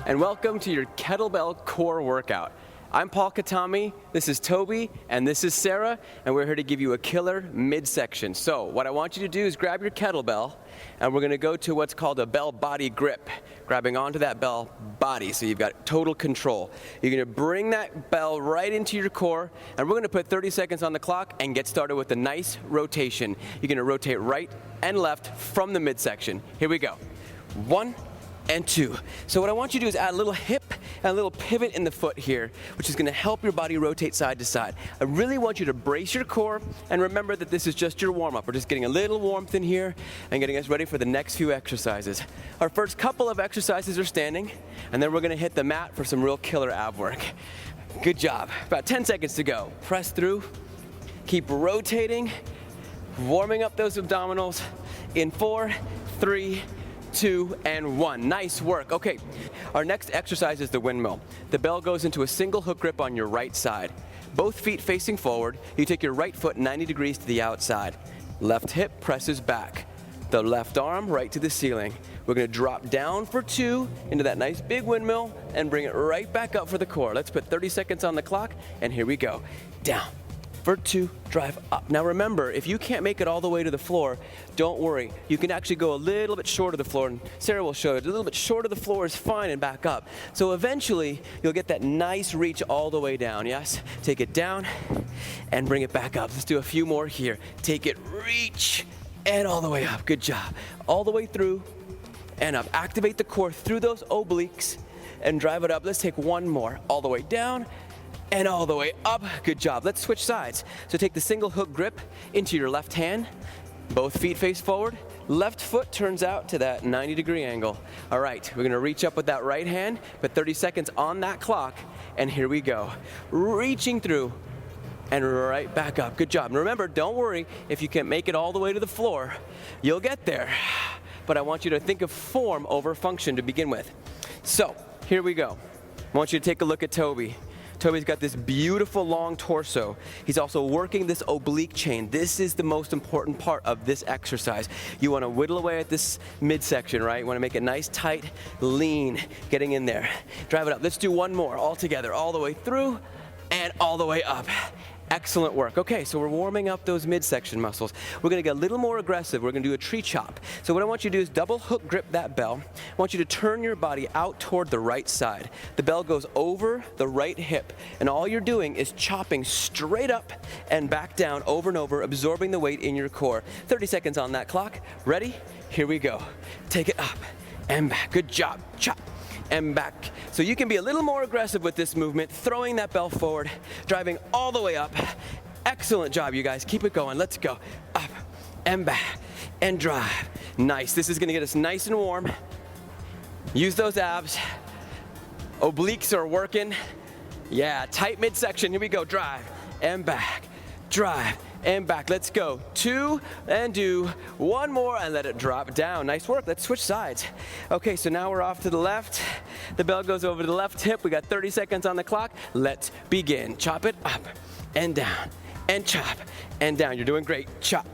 and welcome to your kettlebell core workout. I'm Paul Katami, this is Toby, and this is Sarah, and we're here to give you a killer midsection. So what I want you to do is grab your kettlebell, and we're going to go to what's called a bell body grip, grabbing onto that bell body so you've got total control. You're going to bring that bell right into your core, and we're going to put 30 seconds on the clock and get started with a nice rotation. You're going to rotate right and left from the midsection. Here we go. 1 and 2. So what I want you to do is add a little hip and a little pivot in the foot here, which is going to help your body rotate side to side. I really want you to brace your core and remember that this is just your warm-up. We're just getting a little warmth in here and getting us ready for the next few exercises. Our first couple of exercises are standing, and then we're going to hit the mat for some real killer ab work. Good job. About 10 seconds to go. Press through. Keep rotating, warming up those abdominals in 4, 3, 2, and 1. Nice work. Okay, our next exercise is the windmill. The bell goes into a single hook grip on your right side. Both feet facing forward. You take your right foot 90 degrees to the outside. Left hip presses back. The left arm right to the ceiling. We're going to drop down for 2 into that nice big windmill and bring it right back up for the core. Let's put 30 seconds on the clock, and here we go. Down for 2, drive up. Now remember, if you can't make it all the way to the floor, don't worry. You can actually go a little bit short of the floor, and Sarah will show you. A little bit short of the floor is fine, and back up. So eventually, you'll get that nice reach all the way down, yes? Take it down and bring it back up. Let's do a few more here. Take it, reach, and all the way up. Good job. All the way through and up. Activate the core through those obliques and drive it up. Let's take one more. All the way down and all the way up. Good job. Let's switch sides. So take the single hook grip into your left hand. Both feet face forward. Left foot turns out to that 90-degree angle. All right, we're going to reach up with that right hand, put 30 seconds on that clock, and here we go. Reaching through and right back up. Good job. And remember, don't worry if you can't make it all the way to the floor. You'll get there. But I want you to think of form over function to begin with. So here we go. I want you to take a look at Toby. Toby's got this beautiful long torso. He's also working this oblique chain. This is the most important part of this exercise. You want to whittle away at this midsection, right? You want to make it nice, tight, lean, getting in there. Drive it up. Let's do one more all together, all the way through and all the way up. Excellent work. Okay, so we're warming up those midsection muscles. We're going to get a little more aggressive. We're going to do a tree chop. So what I want you to do is double hook grip that bell. I want you to turn your body out toward the right side. The bell goes over the right hip, and all you're doing is chopping straight up and back down over and over, absorbing the weight in your core. 30 seconds on that clock. Ready? Here we go. Take it up and back. Good job. Chop and back. So you can be a little more aggressive with this movement, throwing that bell forward, driving all the way up. Excellent job, you guys. Keep it going. Let's go. Up and back and drive. Nice. This is going to get us nice and warm. Use those abs. Obliques are working. Yeah, tight midsection. Here we go. Drive and back. Drive and back. Let's go. 2 and do 1 more and let it drop down. Nice work. Let's switch sides. Okay, so now we're off to the left. The bell goes over to the left hip. We got 30 seconds on the clock. Let's begin. Chop it up and down and chop and down. You're doing great. Chop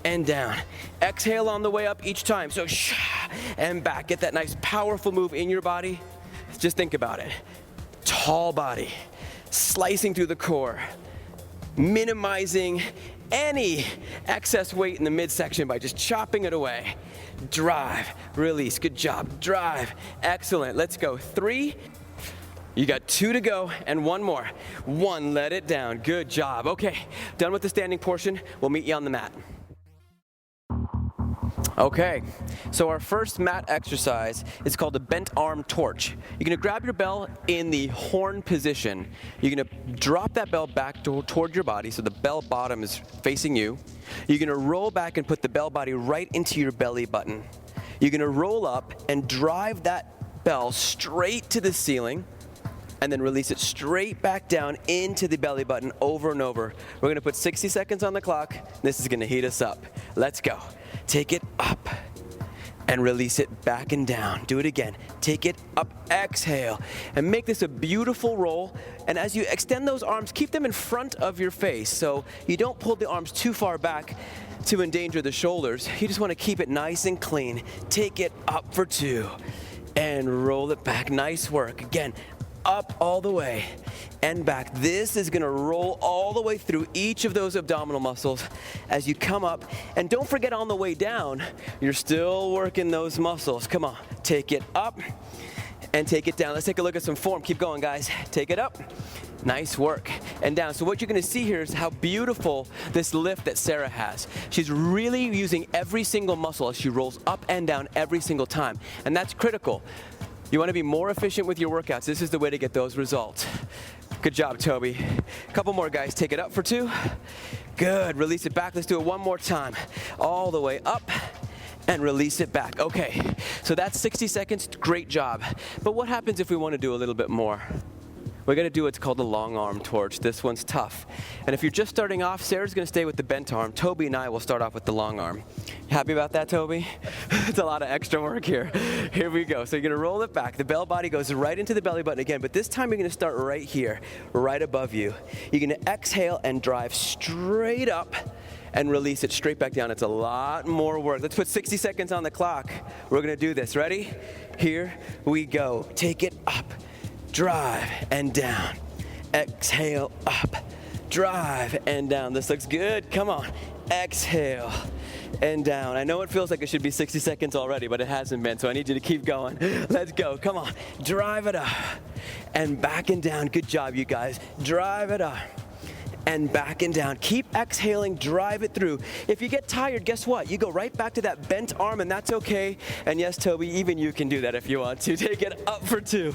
and down. Exhale on the way up each time. So and back. Get that nice powerful move in your body. Just think about it. Tall body, slicing through the core, minimizing any excess weight in the midsection by just chopping it away. Drive, release, good job. Drive, excellent. Let's go. 3, you got 2 to go and 1 more. 1, let it down. Good job. Okay, done with the standing portion. We'll meet you on the mat. Okay, so our first mat exercise is called a bent arm torch. You're going to grab your bell in the horn position. You're going to drop that bell back toward your body so the bell bottom is facing you. You're going to roll back and put the bell body right into your belly button. You're going to roll up and drive that bell straight to the ceiling and then release it straight back down into the belly button over and over. We're going to put 60 seconds on the clock. This is going to heat us up. Let's go. Take it up and release it back and down. Do it again. Take it up, exhale, and make this a beautiful roll. And as you extend those arms, keep them in front of your face so you don't pull the arms too far back to endanger the shoulders. You just want to keep it nice and clean. Take it up for 2 and roll it back. Nice work. Again, up all the way and back. This is gonna roll all the way through each of those abdominal muscles as you come up. And don't forget on the way down, you're still working those muscles. Come on, take it up and take it down. Let's take a look at some form. Keep going, guys. Take it up. Nice work. And down. So what you're gonna see here is how beautiful this lift that Sarah has. She's really using every single muscle as she rolls up and down every single time. And that's critical. You wanna be more efficient with your workouts. This is the way to get those results. Good job, Toby. Couple more, guys. Take it up for 2. Good. Release it back. Let's do it one more time. All the way up and release it back. Okay, so that's 60 seconds. Great job. But what happens if we want to do a little bit more? We're going to do what's called the long arm torch. This one's tough. And if you're just starting off, Sarah's going to stay with the bent arm. Toby and I will start off with the long arm. Happy about that, Toby? It's a lot of extra work here. Here we go. So you're going to roll it back. The bell body goes right into the belly button again, but this time you're going to start right here, right above you. You're going to exhale and drive straight up and release it straight back down. It's a lot more work. Let's put 60 seconds on the clock. We're going to do this. Ready? Here we go. Take it up. Drive and down. Exhale up. Drive and down. This looks good. Come on. Exhale and down. I know it feels like it should be 60 seconds already, but it hasn't been, so I need you to keep going. Let's go. Come on. Drive it up and back and down. Good job, you guys. Drive it up and back and down. Keep exhaling, drive it through. If you get tired, guess what? You go right back to that bent arm, and that's okay. And yes, Toby, even you can do that if you want to. Take it up for 2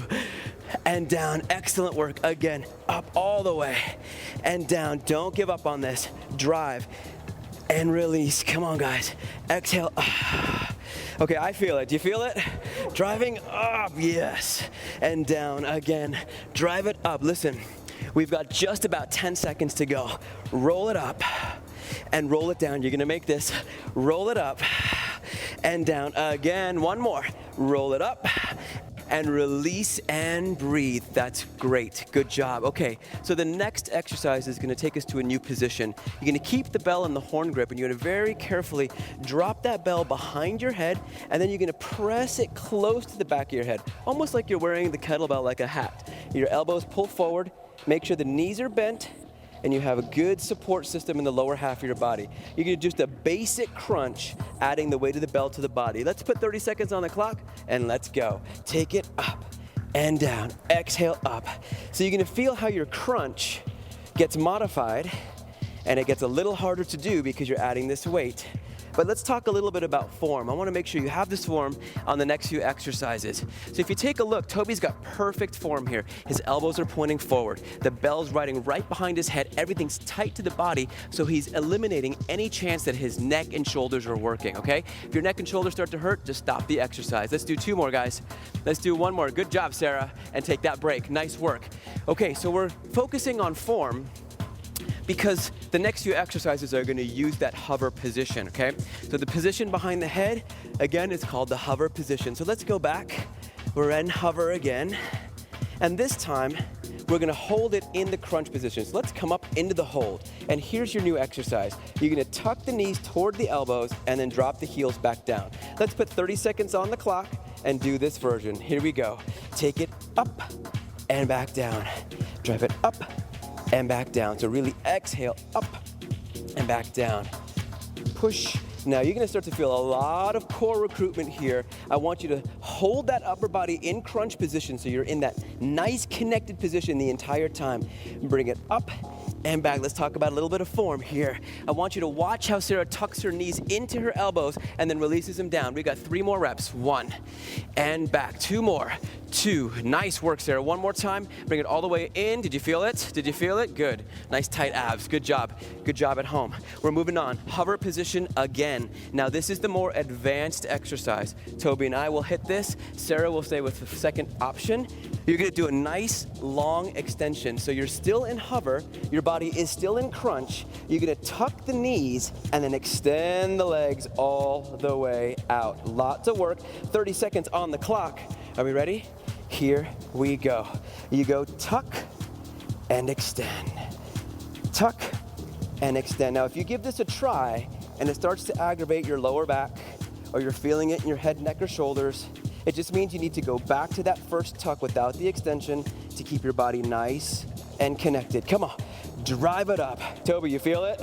and down. Excellent work. Again, up all the way and down. Don't give up on this. Drive and release. Come on, guys. Exhale. Okay, I feel it. Do you feel it? Driving up, yes. And down again. Drive it up. Listen. We've got just about 10 seconds to go. Roll it up and roll it down. You're gonna make this. Roll it up and down. Again, one more. Roll it up and release and breathe. That's great. Good job. Okay, so the next exercise is gonna take us to a new position. You're gonna keep the bell in the horn grip, and you're gonna very carefully drop that bell behind your head, and then you're gonna press it close to the back of your head, almost like you're wearing the kettlebell like a hat. Your elbows pull forward. Make sure the knees are bent and you have a good support system in the lower half of your body. You're gonna do just a basic crunch, adding the weight of the bell to the body. Let's put 30 seconds on the clock and let's go. Take it up and down, exhale up. So you're gonna feel how your crunch gets modified and it gets a little harder to do because you're adding this weight. But let's talk a little bit about form. I wanna make sure you have this form on the next few exercises. So if you take a look, Toby's got perfect form here. His elbows are pointing forward. The bell's riding right behind his head. Everything's tight to the body, so he's eliminating any chance that his neck and shoulders are working, okay? If your neck and shoulders start to hurt, just stop the exercise. Let's do 2 more, guys. Let's do 1 more. Good job, Sarah, and take that break. Nice work. Okay, so we're focusing on form because the next few exercises are gonna use that hover position, okay? So the position behind the head, again, is called the hover position. So let's go back. We're in hover again. And this time, we're gonna hold it in the crunch position. So let's come up into the hold. And here's your new exercise. You're gonna tuck the knees toward the elbows and then drop the heels back down. Let's put 30 seconds on the clock and do this version. Here we go. Take it up and back down. Drive it up and back down. So really exhale up and back down. Push. Now you're gonna start to feel a lot of core recruitment here. I want you to hold that upper body in crunch position so you're in that nice connected position the entire time. Bring it up and back. Let's talk about a little bit of form here. I want you to watch how Sarah tucks her knees into her elbows and then releases them down. We got 3 more reps. 1 and back. 2 more. 2. Nice work, Sarah. 1 more time. Bring it all the way in. Did you feel it? Did you feel it? Good. Nice tight abs. Good job. Good job at home. We're moving on. Hover position again. Now this is the more advanced exercise. Toby and I will hit this. Sarah will stay with the second option. You're gonna do a nice long extension. So you're still in hover. Your body is still in crunch. You're gonna tuck the knees and then extend the legs all the way out. Lots of work. 30 seconds on the clock. Are we ready? Here we go. You go tuck and extend. Tuck and extend. Now if you give this a try and it starts to aggravate your lower back or you're feeling it in your head, neck, or shoulders, It just means you need to go back to that first tuck without the extension to keep your body nice and connected. Come on, drive it up. Toby, you feel it?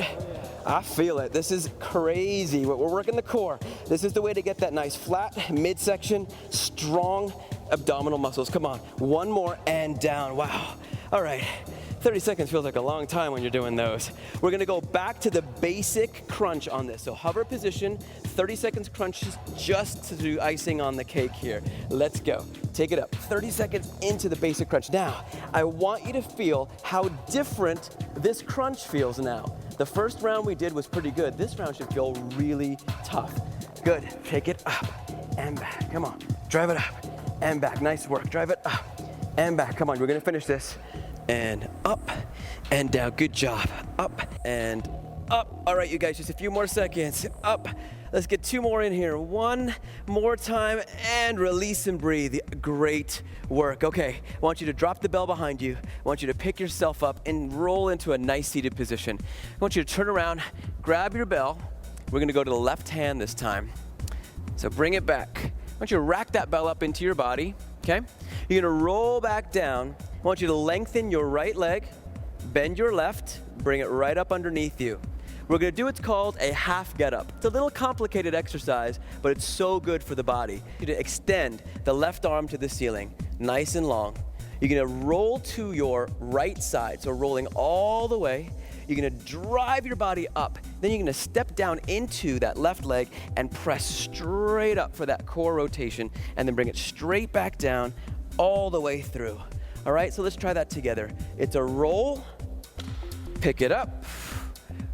I feel it. This is crazy. We're working the core. This is the way to get that nice flat midsection, strong abdominal muscles. Come on, one more and down. Wow. All right. 30 seconds feels like a long time when you're doing those. We're gonna go back to the basic crunch on this. So hover position, 30 seconds crunches just to do icing on the cake here. Let's go. Take it up. 30 seconds into the basic crunch. Now, I want you to feel how different this crunch feels now. The first round we did was pretty good. This round should feel really tough. Good. Take it up and back. Come on. Drive it up and back. Nice work. Drive it up and back. Come on. We're gonna finish this. And up and down. Good job. Up and up. All right, you guys, just a few more seconds. Up. Let's get 2 more in here. 1 more time and release and breathe. Great work. Okay, I want you to drop the bell behind you. I want you to pick yourself up and roll into a nice seated position. I want you to turn around, grab your bell. We're gonna go to the left hand this time. So bring it back. I want you to rack that bell up into your body, okay? You're gonna roll back down. I want you to lengthen your right leg, bend your left, bring it right up underneath you. We're gonna do what's called a half get up. It's a little complicated exercise, but it's so good for the body. You're gonna extend the left arm to the ceiling, nice and long. You're gonna roll to your right side, so rolling all the way. You're gonna drive your body up. Then you're gonna step down into that left leg and press straight up for that core rotation, and then bring it straight back down all the way through. All right, so let's try that together. It's a roll, pick it up,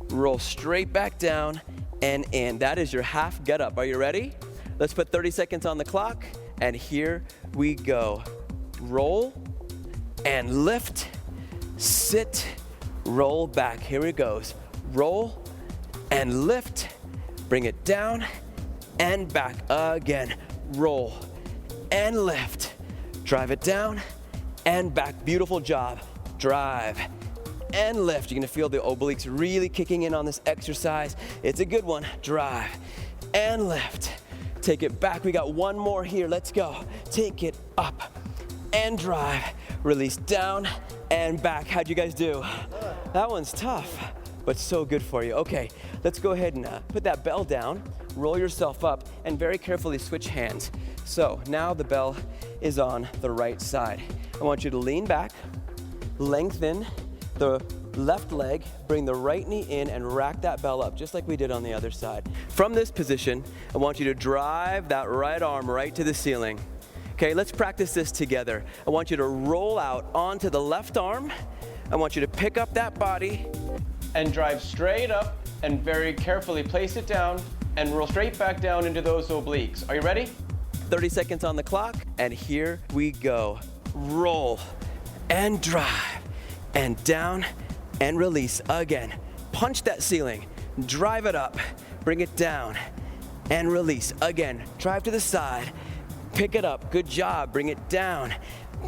roll straight back down and in. That is your half get up. Are you ready? Let's put 30 seconds on the clock, and here we go. Roll and lift, sit, roll back. Here it goes. Roll and lift, bring it down and back again. Roll and lift, drive it down and back. Beautiful job. Drive and lift. You're gonna feel the obliques really kicking in on this exercise. It's a good one. Drive and lift. Take it back. We got 1 more here. Let's go. Take it up and drive. Release down and back. How'd you guys do? That one's tough, but so good for you. Okay, let's go ahead and put that bell down, roll yourself up, and very carefully switch hands. So now the bell is on the right side. I want you to lean back, lengthen the left leg, bring the right knee in and rack that bell up just like we did on the other side. From this position, I want you to drive that right arm right to the ceiling. Okay, let's practice this together. I want you to roll out onto the left arm. I want you to pick up that body and drive straight up and very carefully place it down and roll straight back down into those obliques. Are you ready? 30 seconds on the clock, and here we go. Roll and drive and down and release again. Punch that ceiling, drive it up, bring it down and release again. Drive to the side, pick it up, good job, bring it down.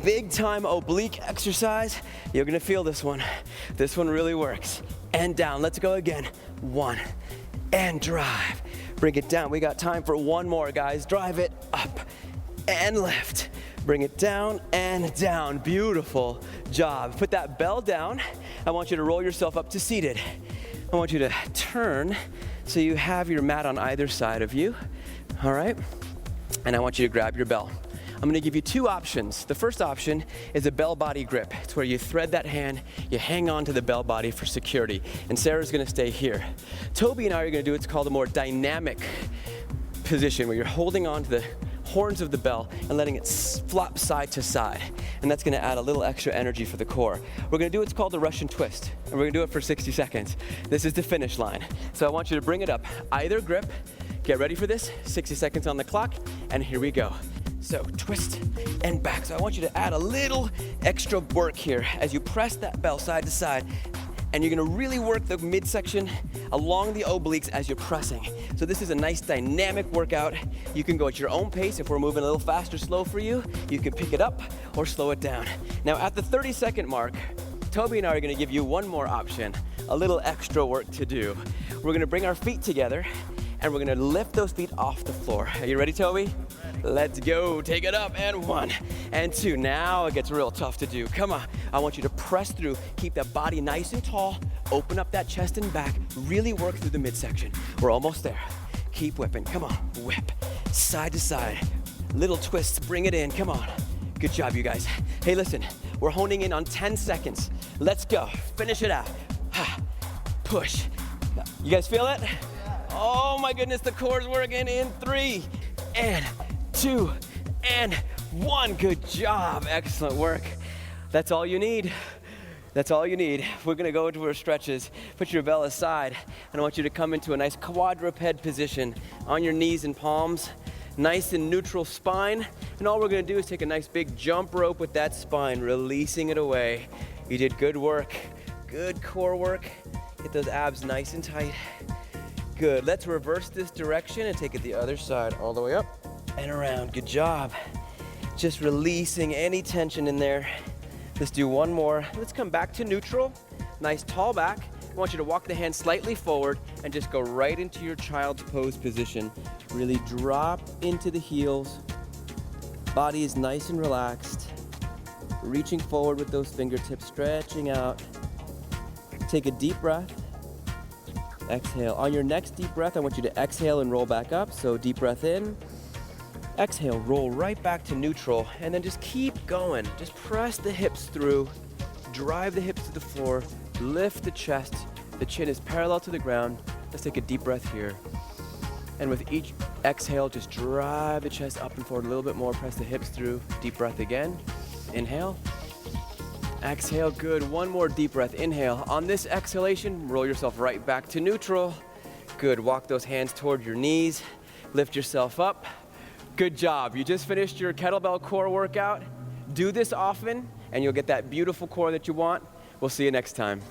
Big time oblique exercise. You're gonna feel this one. This one really works. And down, let's go again. 1 and drive, bring it down. We got time for 1 more, guys. Drive it up and lift. Bring it down and down. Beautiful job. Put that bell down. I want you to roll yourself up to seated. I want you to turn so you have your mat on either side of you. All right? And I want you to grab your bell. I'm gonna give you 2 options. The first option is a bell body grip. It's where you thread that hand, you hang on to the bell body for security. And Sarah's gonna stay here. Toby and I are gonna do what's called a more dynamic position where you're holding on to the horns of the bell and letting it flop side to side. And that's gonna add a little extra energy for the core. We're gonna do what's called the Russian twist, and we're gonna do it for 60 seconds. This is the finish line. So I want you to bring it up, either grip. Get ready for this, 60 seconds on the clock, and here we go. So twist and back. So I want you to add a little extra work here as you press that bell side to side. And you're gonna really work the midsection along the obliques as you're pressing. So this is a nice dynamic workout. You can go at your own pace. If we're moving a little fast or slow for you, you can pick it up or slow it down. Now at the 30-second mark, Toby and I are gonna give you 1 more option, a little extra work to do. We're gonna bring our feet together and we're gonna lift those feet off the floor. Are you ready, Toby? Ready. Let's go. Take it up. And 1 and 2. Now it gets real tough to do. Come on. I want you to press through. Keep that body nice and tall. Open up that chest and back. Really work through the midsection. We're almost there. Keep whipping. Come on. Whip. Side to side. Little twists. Bring it in. Come on. Good job, you guys. Hey, listen. We're honing in on 10 seconds. Let's go. Finish it out. Push. You guys feel it? Oh my goodness, the core's working in 3 and 2 and 1. Good job. Excellent work. That's all you need. That's all you need. We're gonna go into our stretches. Put your bell aside, and I want you to come into a nice quadruped position on your knees and palms. Nice and neutral spine. And all we're gonna do is take a nice big jump rope with that spine, releasing it away. You did good work. Good core work. Get those abs nice and tight. Good. Let's reverse this direction and take it the other side, all the way up and around. Good job. Just releasing any tension in there. Let's do one more. Let's come back to neutral. Nice tall back. I want you to walk the hands slightly forward and just go right into your child's pose position. Really drop into the heels. Body is nice and relaxed. Reaching forward with those fingertips, stretching out. Take a deep breath. Exhale. On your next deep breath, I want you to exhale and roll back up. So deep breath in. Exhale, roll right back to neutral, and then just keep going. Just press the hips through, drive the hips to the floor, lift the chest. The chin is parallel to the ground. Let's take a deep breath here. And with each exhale, just drive the chest up and forward a little bit more. Press the hips through. Deep breath again. Inhale. Exhale, good. One more deep breath. Inhale. On this exhalation, roll yourself right back to neutral. Good. Walk those hands toward your knees. Lift yourself up. Good job. You just finished your kettlebell core workout. Do this often, and you'll get that beautiful core that you want. We'll see you next time.